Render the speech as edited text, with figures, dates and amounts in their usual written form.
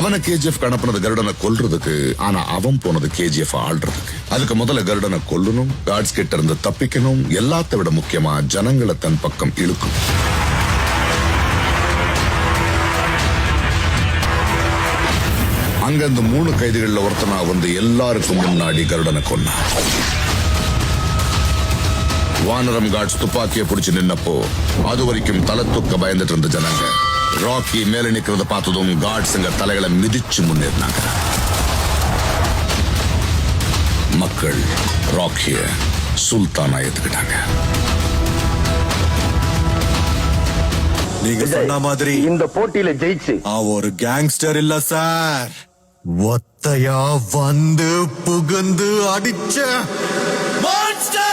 அவனை கேஜிஎஃப் அனுப்புனது கருடனை கொல்றதுக்கு, ஆனா அவன் போனது கேஜிஎஃப் ஆள்றதுக்கு. அதுக்கு முதல்ல கருடனை கொல்லணும், காட்ஸ் கிட்ட இருந்து தப்பிக்கணும், எல்லாத்த விட முக்கியமா ஜனங்களை தன் பக்கம் இழுக்கும். அங்க இந்த 3 கைதிகள்ல ஒருத்தனா வந்து எல்லாருக்கும் முன்னாடி கருடனை கொன்னான். வானரம் காட்ஸ் துப்பாக்கியை பிடிச்சு நின்னப்போ அது வரைக்கும் தலை தூக்க பயந்துட்டு இருந்த ஜனங்க ராக்கி மேல நிக்கிறத பார்த்ததும் காட்ஸ்ங்க தலைகளை மிதிச்சு முன்னேறினாங்க. மக்கள் ராக்கிய சுல்தானா ஏத்துக்கிட்டாங்க. நீங்க சொன்ன மாதிரி இந்த போட்டியில ஜெயிச்சு அவன் ஒரு கேங்ஸ்டர் இல்ல சார், ஒத்தையா வந்து புகுந்து அடிச்ச மான்ஸ்டர்.